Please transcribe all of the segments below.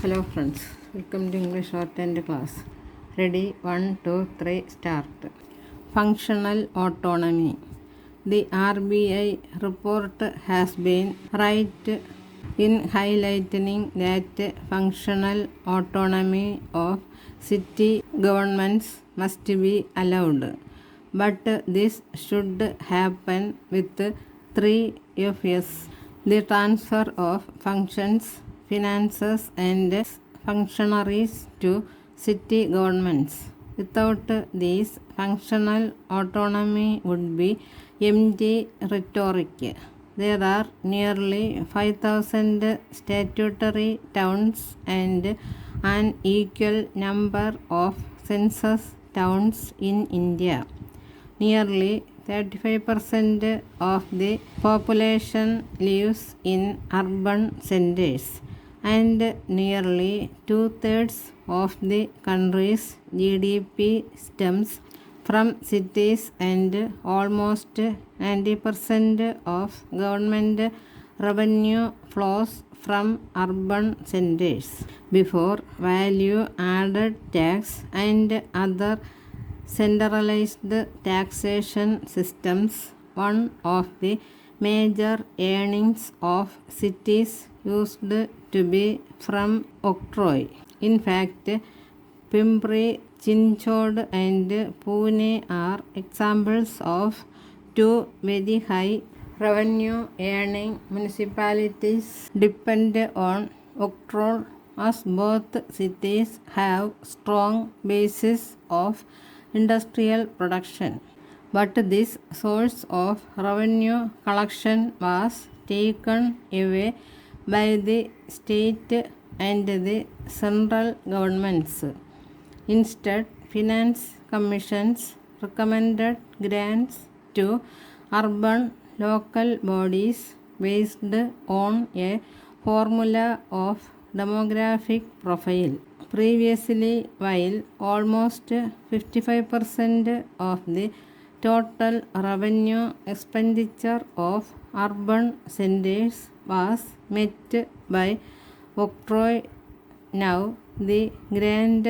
Hello friends, welcome to English Shorthand class. Ready? 1, 2, 3, start. Functional autonomy. The RBI report has been right in highlighting that functional autonomy of city governments must be allowed. But this should happen with 3 F's. The transfer of functions, finances and functionaries to city governments. Without these, functional autonomy would be empty rhetoric. There are nearly 5,000 statutory towns and an equal number of census towns in India. Nearly 35% of the population lives in urban centers, and nearly 2/3 of the country's GDP stems from cities, and almost 90% of government revenue flows from urban centers. Before value added tax and other centralized taxation systems, one of the major earnings of cities used to be from octroi. In fact, Pimpri, Chinchod and Pune are examples of two very high revenue earning municipalities depend on octroi, as both cities have strong bases of industrial production. But this source of revenue collection was taken away by the state and the central governments. Instead, finance commissions recommended grants to urban local bodies based on a formula of demographic profile. Previously, while almost 55% of the total revenue expenditure of urban centers was met by octroi, now the grant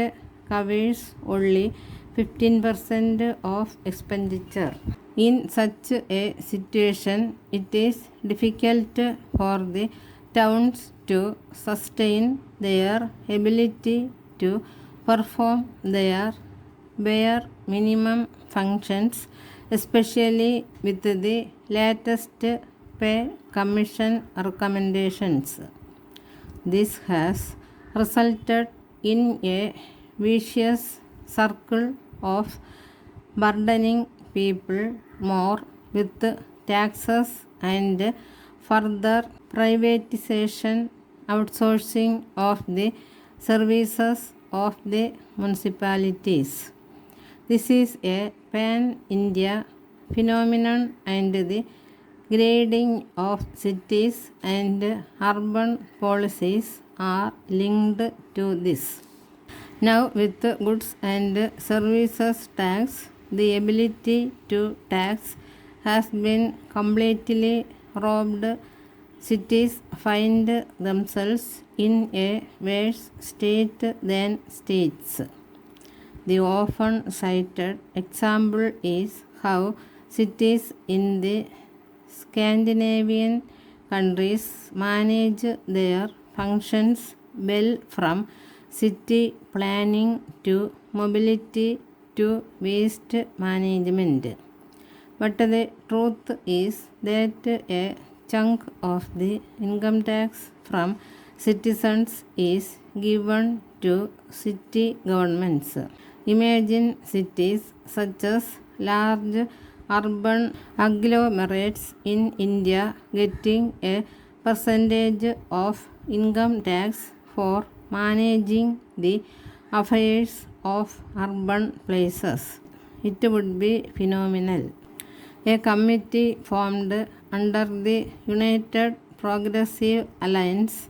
covers only 15% of expenditure. In such a situation, it is difficult for the towns to sustain their ability to perform their bare minimum functions, especially with the latest pay commission recommendations. This has resulted in a vicious circle of burdening people more with taxes and further privatization, outsourcing of the services of the municipalities. This is a pan-India phenomenon, and the grading of cities and urban policies are linked to this. Now, with goods and services tax, the ability to tax has been completely robbed. Cities find themselves in a worse state than states. The often cited example is how cities in the Scandinavian countries manage their functions well, from city planning to mobility to waste management. But the truth is that a chunk of the income tax from citizens is given to city governments. Imagine cities such as large urban agglomerates in India getting a percentage of income tax for managing the affairs of urban places. It would be phenomenal. A committee formed under the United Progressive Alliance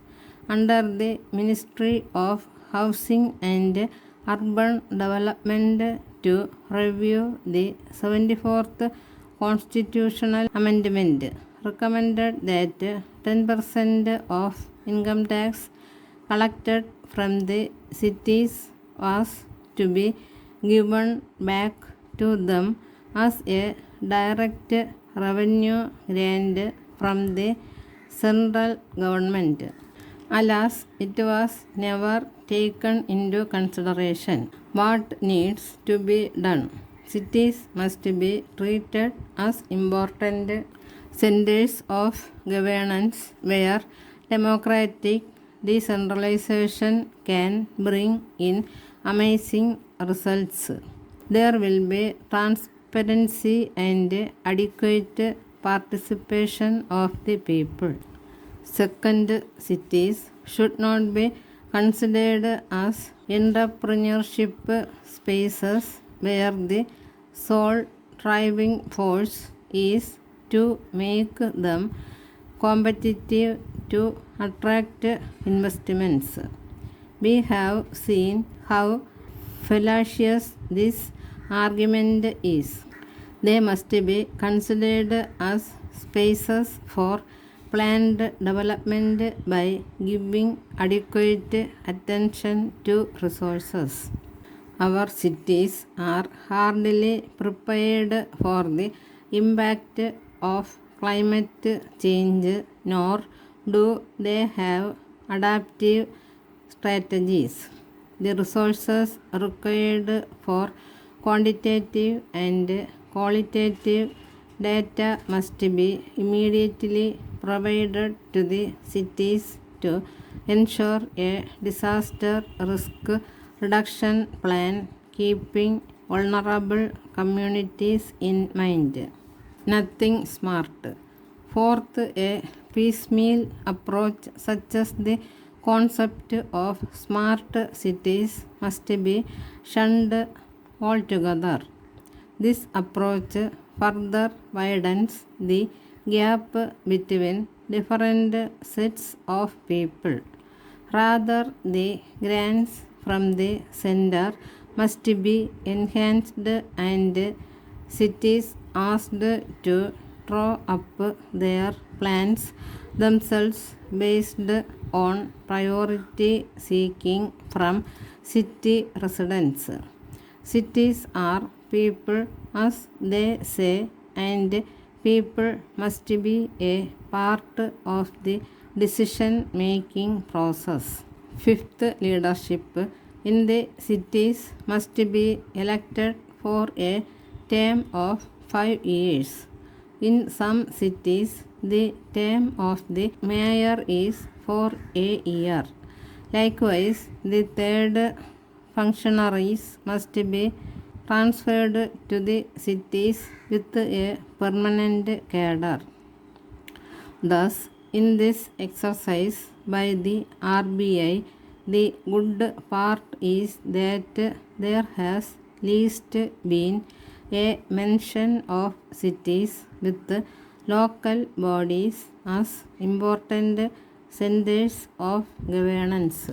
under the Ministry of Housing and Urban Development to review the 74th Constitutional Amendment recommended that 10% of income tax collected from the cities was to be given back to them as a direct revenue grant from the central government. Alas, it was never taken into consideration. What needs to be done? Cities must be treated as important centers of governance where democratic decentralization can bring in amazing results. There will be transparency and adequate participation of the people. Second, cities should not be considered as entrepreneurship spaces where the sole driving force is to make them competitive to attract investments. We have seen how fallacious this argument is. They must be considered as spaces for planned development by giving adequate attention to resources. Our cities are hardly prepared for the impact of climate change, nor do they have adaptive strategies. The resources required for quantitative and qualitative data must be immediately provided to the cities to ensure a disaster risk reduction plan, keeping vulnerable communities in mind. Nothing smart. Fourth, a piecemeal approach such as the concept of smart cities must be shunned altogether. This approach further widens the gap between different sets of people. Rather, the grants from the center must be enhanced and cities asked to draw up their plans themselves based on priority seeking from city residents. Cities are people, as they say, and people must be a part of the decision making process. Fifth, leadership in the cities must be elected for a term of 5 years. In some cities, the term of the mayor is for a year. Likewise, the third functionaries must be transferred to the cities with a permanent cadre. Thus, in this exercise by the RBI, the good part is that there has least been a mention of cities with local bodies as important centers of governance.